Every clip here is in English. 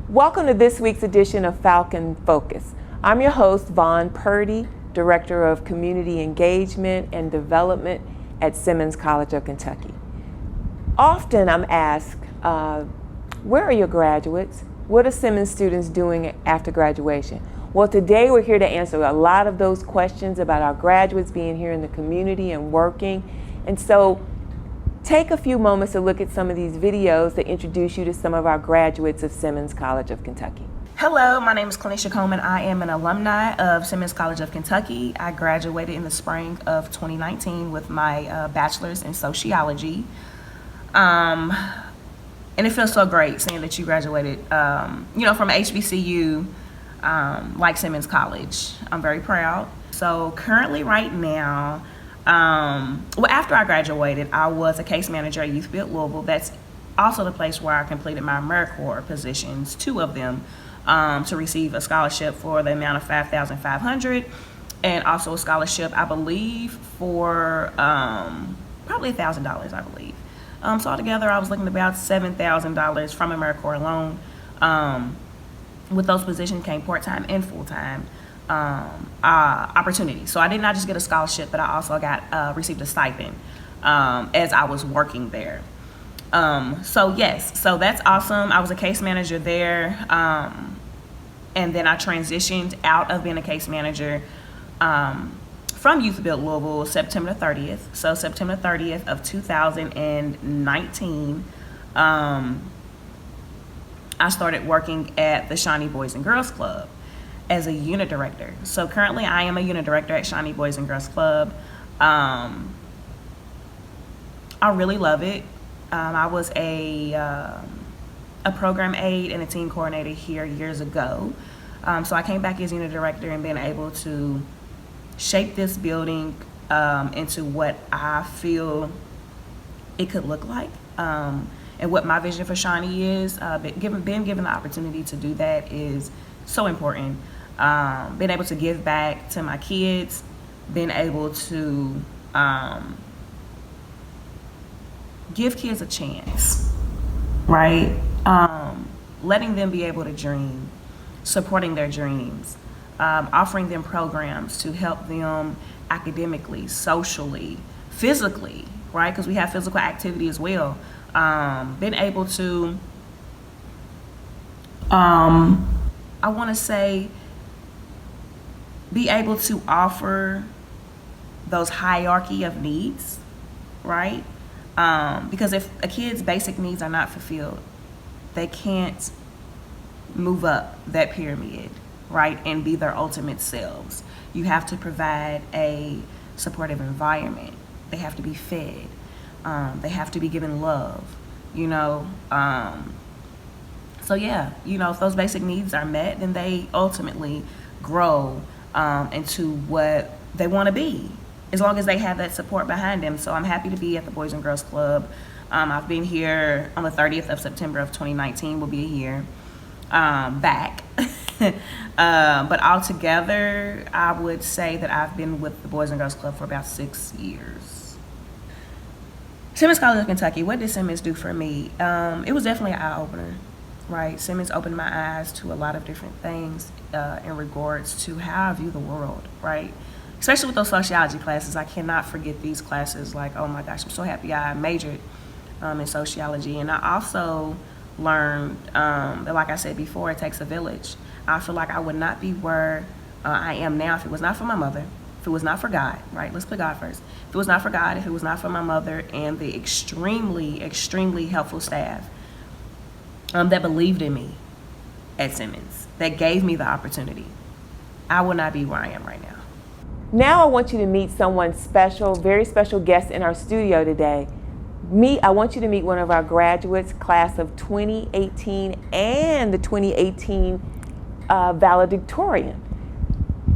Welcome to this week's edition of Falcon Focus. I'm your host, Vaughn Purdy, Director of Community Engagement and Development at Simmons College of Kentucky. Often I'm asked, where are your graduates? What are Simmons students doing after graduation? Well, today we're here to answer a lot of those questions about our graduates being here in the community and working. And so take a few moments to look at some of these videos that introduce you to some of our graduates of Simmons College of Kentucky. Hello, my name is Clenisha Coleman. I am an alumni of Simmons College of Kentucky. I graduated in the spring of 2019 with my bachelor's in sociology. And it feels so great seeing that you graduated, from HBCU like Simmons College. I'm very proud. So currently right now, after I graduated, I was a case manager at Youth Build Louisville. That's also the place where I completed my AmeriCorps positions, 2 of them, to receive a scholarship for the amount of $5,500, and also a scholarship, I believe, for probably $1,000, I believe. So altogether, I was looking at about $7,000 from AmeriCorps alone. With those positions came part-time and full-time opportunity. So I did not just get a scholarship, but I also received a stipend as I was working there. So that's awesome. I was a case manager there, and then I transitioned out of being a case manager from Youth Build Louisville September 30th. So September 30th of 2019, I started working at the Shawnee Boys and Girls Club as a unit director. So currently I am a unit director at Shawnee Boys and Girls Club. I really love it. I was a program aide and a team coordinator here years ago. So I came back as unit director and been able to shape this building into what I feel it could look like. And what my vision for Shawnee is. Being given the opportunity to do that is so important. Being able to give back to my kids, being able to give kids a chance, right? Letting them be able to dream, supporting their dreams, offering them programs to help them academically, socially, physically, right? Because we have physical activity as well. Been able to, I want to say, be able to offer those hierarchy of needs, right? Because if a kid's basic needs are not fulfilled, they can't move up that pyramid, right, and be their ultimate selves. You have to provide a supportive environment. They have to be fed. They have to be given love, So yeah, if those basic needs are met, then they ultimately grow into what they want to be, as long as they have that support behind them. So I'm happy to be at the Boys and Girls Club. I've been here on the 30th of September of 2019, will be a year back. But altogether, I would say that I've been with the Boys and Girls Club for about 6 years. Simmons College of Kentucky, what did Simmons do for me? It was definitely an eye-opener, right? Simmons opened my eyes to a lot of different things in regards to how I view the world, right? Especially with those sociology classes. I cannot forget these classes. Like, oh my gosh, I'm so happy I majored in sociology. And I also learned that, like I said before, it takes a village. I feel like I would not be where I am now if it was not for my mother, if it was not for God, right? Let's put God first. If it was not for God, if it was not for my mother and the extremely, extremely helpful staff that believed in me at Simmons, that gave me the opportunity, I would not be where I am right now. Now I want you to meet someone special, very special guest in our studio today. I want you to meet one of our graduates, class of 2018 and the 2018 valedictorian.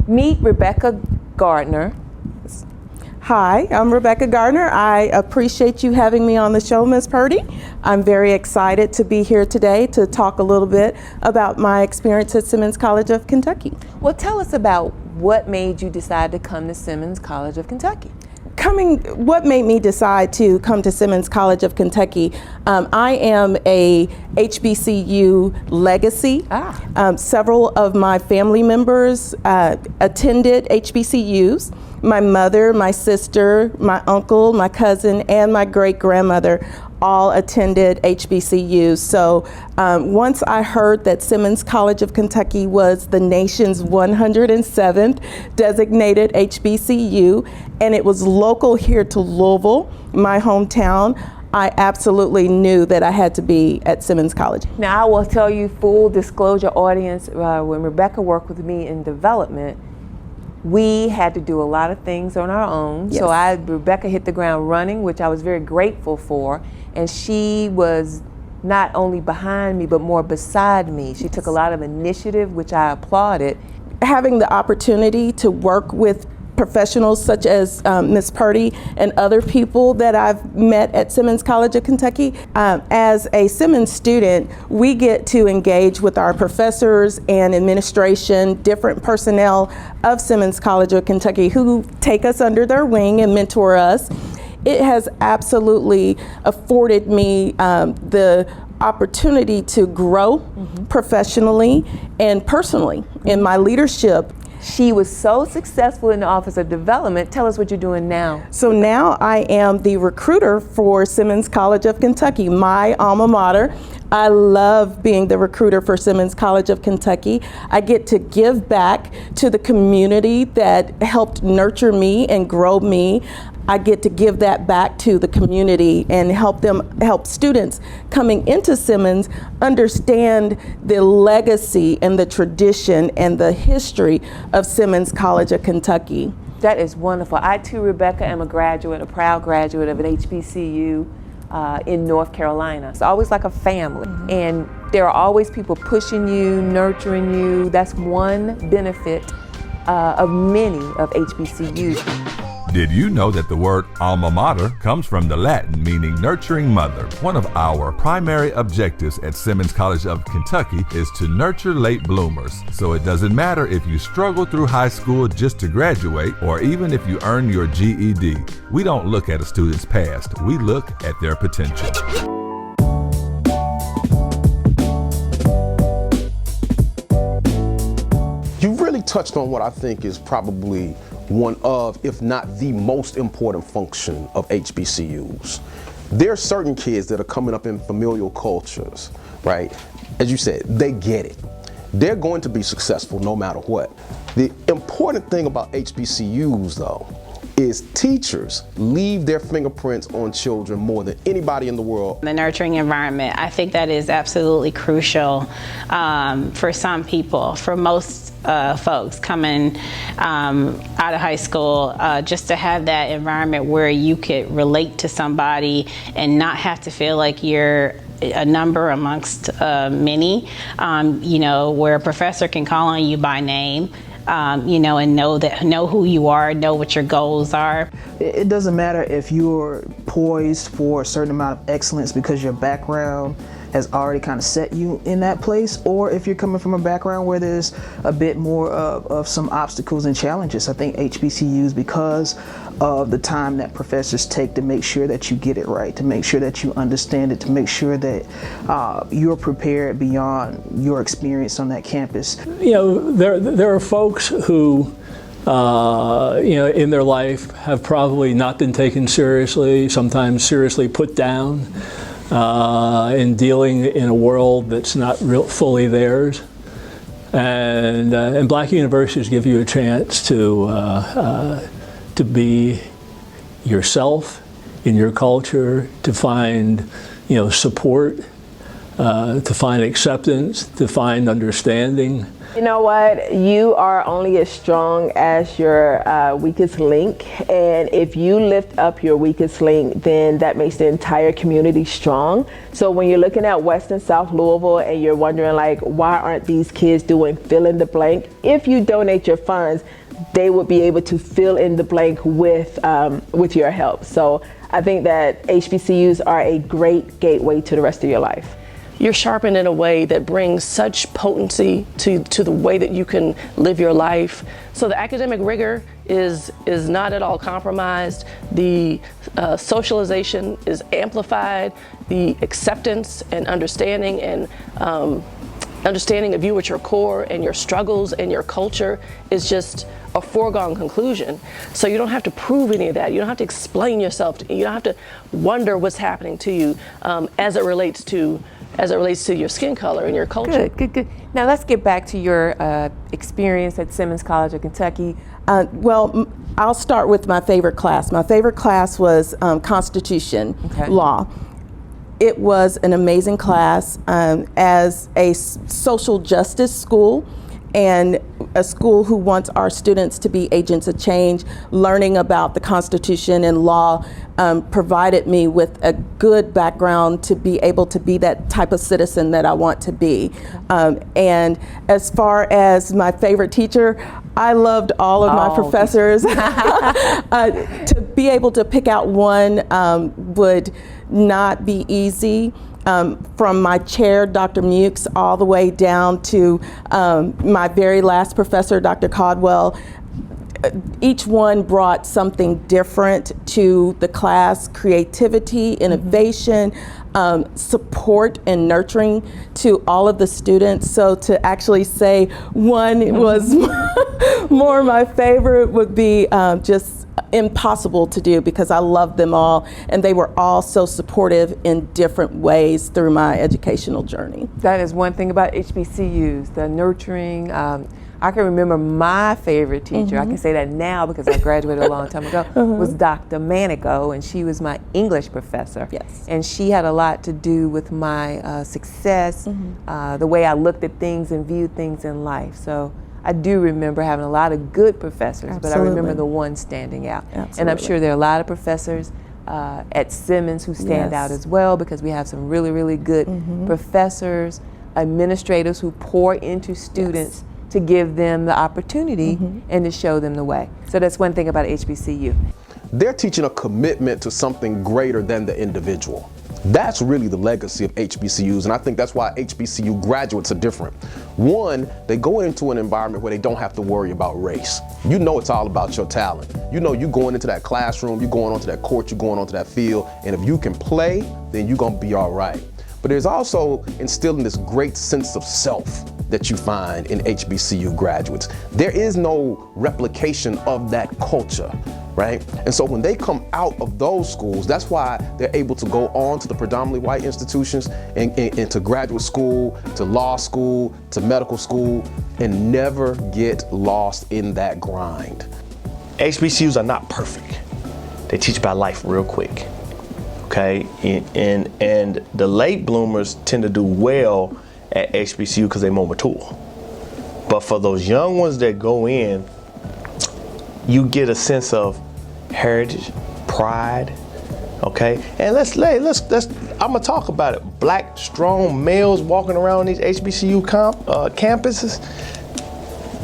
Meet Rebecca Gardner. Hi, I'm Rebecca Gardner. I appreciate you having me on the show, Ms. Purdy. I'm very excited to be here today to talk a little bit about my experience at Simmons College of Kentucky. Well, tell us about what made you decide to come to Simmons College of Kentucky. What made me decide to come to Simmons College of Kentucky? I am a HBCU legacy. Several of my family members attended HBCUs. My mother, my sister, my uncle, my cousin, and my great-grandmother all attended HBCUs. So once I heard that Simmons College of Kentucky was the nation's 107th designated HBCU, and it was local here to Louisville, my hometown, I absolutely knew that I had to be at Simmons College. Now I will tell you, full disclosure audience, when Rebecca worked with me in development, we had to do a lot of things on our own. Yes. So Rebecca hit the ground running, which I was very grateful for. And she was not only behind me, but more beside me. She took a lot of initiative, which I applauded. Having the opportunity to work with professionals such as Ms. Purdy and other people that I've met at Simmons College of Kentucky. As a Simmons student, we get to engage with our professors and administration, different personnel of Simmons College of Kentucky who take us under their wing and mentor us. It has absolutely afforded me the opportunity to grow professionally and personally in my leadership. She was so successful in the Office of Development. Tell us what you're doing now. So now I am the recruiter for Simmons College of Kentucky, my alma mater. I love being the recruiter for Simmons College of Kentucky. I get to give back to the community that helped nurture me and grow me. I get to give that back to the community and help students coming into Simmons understand the legacy and the tradition and the history of Simmons College of Kentucky. That is wonderful. I too, Rebecca, am a proud graduate of an HBCU in North Carolina. It's always like a family. And there are always people pushing you, nurturing you. That's one benefit of many of HBCUs. Did you know that the word alma mater comes from the Latin meaning nurturing mother? One of our primary objectives at Simmons College of Kentucky is to nurture late bloomers. So it doesn't matter if you struggle through high school just to graduate or even if you earn your GED. We don't look at a student's past, we look at their potential. You really touched on what I think is probably one of, if not the most important function of HBCUs. There are certain kids that are coming up in familial cultures, right? As you said, they get it. They're going to be successful no matter what. The important thing about HBCUs, though, is teachers leave their fingerprints on children more than anybody in the world. The nurturing environment, I think that is absolutely crucial for some people. For most folks coming out of high school, just to have that environment where you could relate to somebody and not have to feel like you're a number amongst many, where a professor can call on you by name, and know who you are, know what your goals are. It doesn't matter if you're poised for a certain amount of excellence because your background has already kind of set you in that place, or if you're coming from a background where there's a bit more of some obstacles and challenges. I think HBCUs, because of the time that professors take to make sure that you get it right, to make sure that you understand it, to make sure that you're prepared beyond your experience on that campus. There are folks who in their life have probably not been taken seriously, sometimes seriously put down in dealing in a world that's not fully theirs. And black universities give you a chance to be yourself in your culture, to find support, to find acceptance, to find understanding. You know what? You are only as strong as your weakest link. And if you lift up your weakest link, then that makes the entire community strong. So when you're looking at West and South Louisville and you're wondering like, why aren't these kids doing fill in the blank? If you donate your funds, they would be able to fill in the blank with your help. So I think that HBCUs are a great gateway to the rest of your life. You're sharpened in a way that brings such potency to the way that you can live your life. So the academic rigor is not at all compromised. The socialization is amplified. The acceptance and understanding of you at your core and your struggles and your culture is just a foregone conclusion. So you don't have to prove any of that. You don't have to explain yourself. You don't have to wonder what's happening to you as it relates to your skin color and your culture. Good. Now let's get back to your experience at Simmons College of Kentucky. Well, I'll start with my favorite class. My favorite class was Constitution Law. It was an amazing class as a social justice school and a school who wants our students to be agents of change. Learning about the Constitution and law provided me with a good background to be able to be that type of citizen that I want to be. And as far as my favorite teacher, I loved all of my professors. To be able to pick out one would not be easy. From my chair, Dr. Mukes, all the way down to my very last professor, Dr. Caldwell. Each one brought something different to the class: creativity, innovation, support and nurturing to all of the students. So to actually say one was more my favorite would be just impossible to do, because I loved them all and they were all so supportive in different ways through my educational journey. That is one thing about HBCUs, the nurturing. I can remember my favorite teacher, I can say that now because I graduated a long time ago, was Dr. Manico, and she was my English professor. Yes. And she had a lot to do with my success, the way I looked at things and viewed things in life. So I do remember having a lot of good professors, but I remember the one standing out. And I'm sure there are a lot of professors at Simmons who stand out as well, because we have some really, really good professors, administrators who pour into students to give them the opportunity and to show them the way. So that's one thing about HBCU. They're teaching a commitment to something greater than the individual. That's really the legacy of HBCUs, and I think that's why HBCU graduates are different. One, they go into an environment where they don't have to worry about race. You know it's all about your talent. You know you're going into that classroom, you're going onto that court, you're going onto that field, and if you can play, then you're gonna be all right. But there's also instilling this great sense of self that you find in HBCU graduates. There is no replication of that culture, right? And so when they come out of those schools, that's why they're able to go on to the predominantly white institutions and to graduate school, to law school, to medical school, and never get lost in that grind. HBCUs are not perfect. They teach about life real quick, okay? And the late bloomers tend to do well at HBCU because they're more mature. But for those young ones that go in, you get a sense of heritage, pride, okay? And let's I'm gonna talk about it. Black, strong males walking around these HBCU campuses,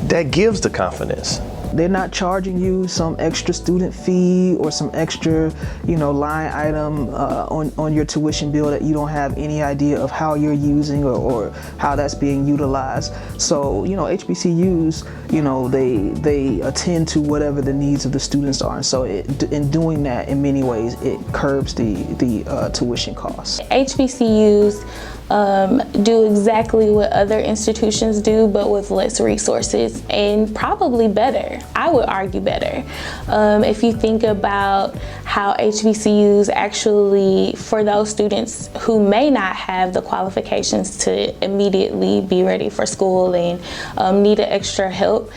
that gives the confidence. They're not charging you some extra student fee or some extra, line item on your tuition bill that you don't have any idea of how you're using or how that's being utilized. So, HBCUs, they attend to whatever the needs of the students are. And so in doing that, in many ways, it curbs the tuition costs. HBCUs do exactly what other institutions do, but with less resources, and probably better. I would argue better. If you think about how HBCUs actually, for those students who may not have the qualifications to immediately be ready for school and need extra help,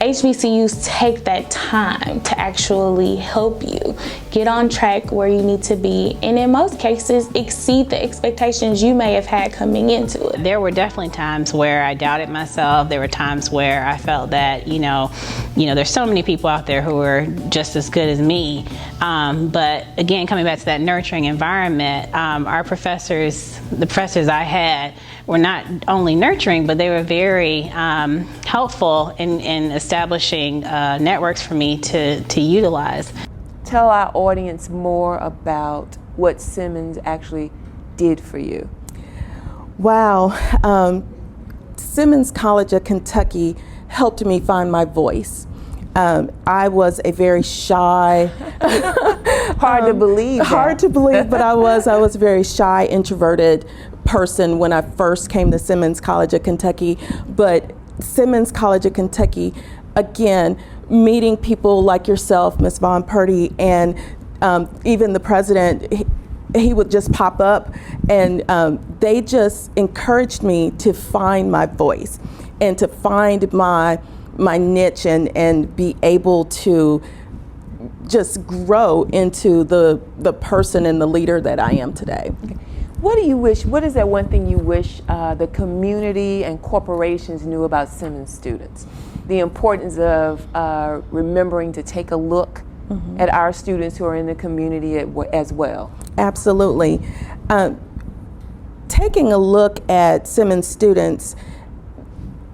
HBCUs take that time to actually help you get on track where you need to be, and in most cases exceed the expectations you may have had coming into it. There were definitely times where I doubted myself. There were times where I felt that, there's so many people out there who are just as good as me. But again, coming back to that nurturing environment, our professors, the professors I had, were not only nurturing, but they were very helpful in establishing networks for me to utilize. Tell our audience more about what Simmons actually did for you. Wow. Simmons College of Kentucky helped me find my voice. I was a very shy, hard to believe. Hard to believe, but I was a very shy, introverted person when I first came to Simmons College of Kentucky. But Simmons College of Kentucky, again, meeting people like yourself, Ms. Von Purdy, and even the president, he would just pop up, and they just encouraged me to find my voice and to find my niche and be able to just grow into the person and the leader that I am today. Okay. What do you wish, what is that one thing you wish the community and corporations knew about Simmons students? The importance of remembering to take a look at our students who are in the community as well. Absolutely. Taking a look at Simmons students,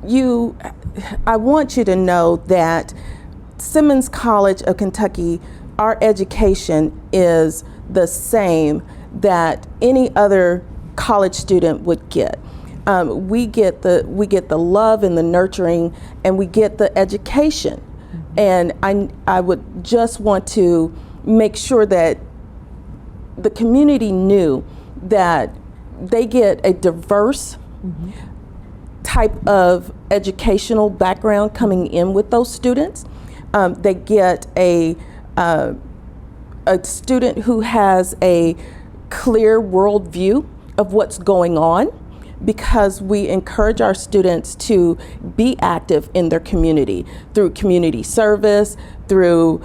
I want you to know that Simmons College of Kentucky, our education is the same that any other college student would get. We get the love and the nurturing, and we get the education. And I would just want to make sure that the community knew that they get a diverse type of educational background coming in with those students. They get a student who has a clear worldview of what's going on, because we encourage our students to be active in their community through community service, through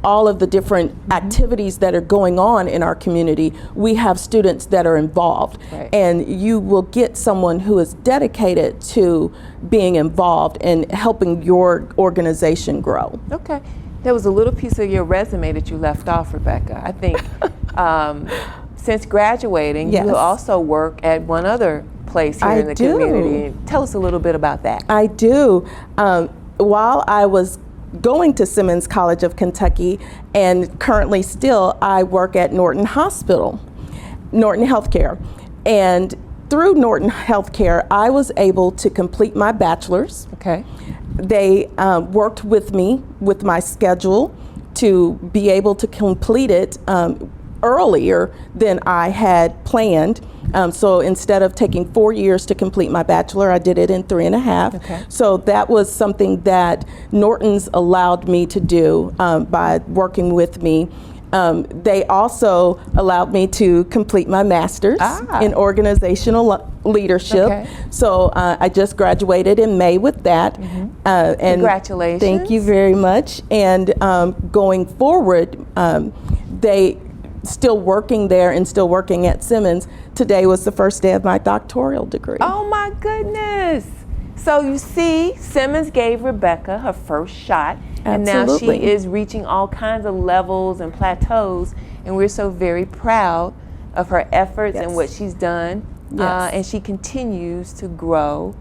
all of the different activities that are going on in our community. We have students that are involved, and you will get someone who is dedicated to being involved and helping your organization grow. Okay. There was a little piece of your resume that you left off, Rebecca. I think since graduating, you also work at one other place here in the community. Tell us a little bit about that. I do. While I was going to Simmons College of Kentucky, and currently still, I work at Norton Hospital, Norton Healthcare. And through Norton Healthcare, I was able to complete my bachelor's. Okay. They worked with me with my schedule to be able to complete it earlier than I had planned. So instead of taking 4 years to complete my bachelor, I did it in 3.5. Okay. So that was something that Norton's allowed me to do by working with me. They also allowed me to complete my master's in organizational leadership. Okay. So I just graduated in May with that. And congratulations. Thank you very much. And going forward, they still working there and still working at Simmons. Today was the first day of my doctoral degree. Oh my goodness. So you see, Simmons gave Rebecca her first shot. And now she is reaching all kinds of levels and plateaus, and we're so very proud of her efforts and what she's done. And she continues to grow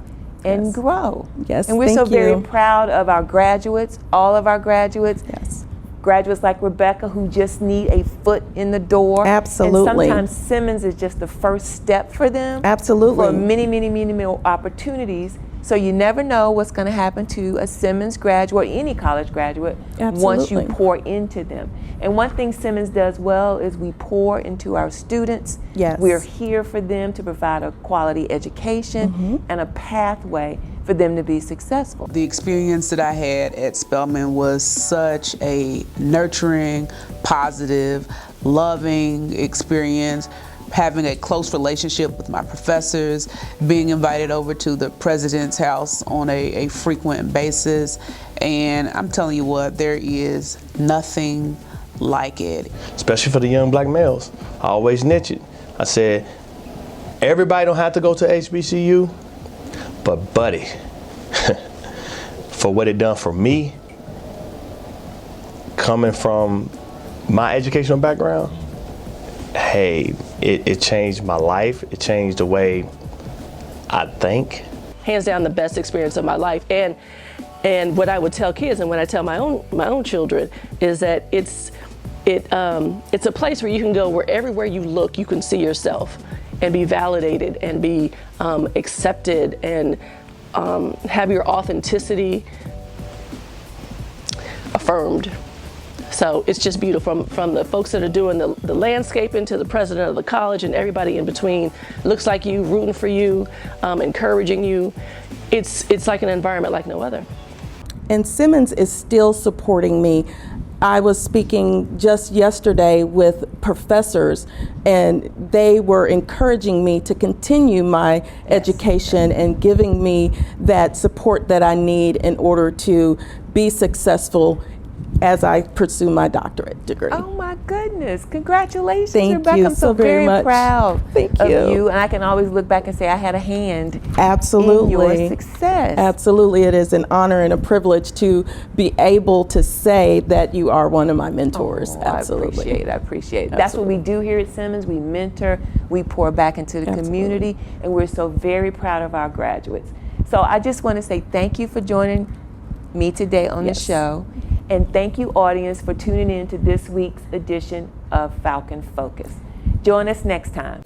and grow. Yes, and we're so very proud of our graduates, all of our graduates. Yes. Graduates like Rebecca who just need a foot in the door. Absolutely. And sometimes Simmons is just the first step for them. Absolutely. For many, many, many more opportunities. So you never know what's going to happen to a Simmons graduate or any college graduate once you pour into them. And one thing Simmons does well is we pour into our students. Yes. We're here for them to provide a quality education and a pathway for them to be successful. The experience that I had at Spelman was such a nurturing, positive, loving experience. having a close relationship with my professors, being invited over to the president's house on a frequent basis. And I'm telling you what, there is nothing like it. Especially for the young black males. I always niche it. I said, everybody don't have to go to HBCU, but buddy, for what it done for me, coming from my educational background, hey, it changed my life. It changed the way I think. Hands down, the best experience of my life. And what I would tell kids, and what I tell my own children, is that it's a place where you can go where everywhere you look, you can see yourself and be validated and be accepted and have your authenticity affirmed. So it's just beautiful from the folks that are doing the landscaping to the president of the college and everybody in between. Looks like you, rooting for you, encouraging you. It's like an environment like no other. And Simmons is still supporting me. I was speaking just yesterday with professors, and they were encouraging me to continue my education and giving me that support that I need in order to be successful as I pursue my doctorate degree. Oh my goodness, congratulations, Thank Rebecca. you I'm so so very much. proud Thank of you. you. And I can always look back and say I had a hand Absolutely. in your success. Absolutely, it is an honor and a privilege to be able to say that you are one of my mentors. Absolutely. I appreciate it. That's what we do here at Simmons. We mentor, we pour back into the community, and we're so very proud of our graduates. So I just want to say thank you for joining me today on the show. And thank you, audience, for tuning in to this week's edition of Falcon Focus. Join us next time.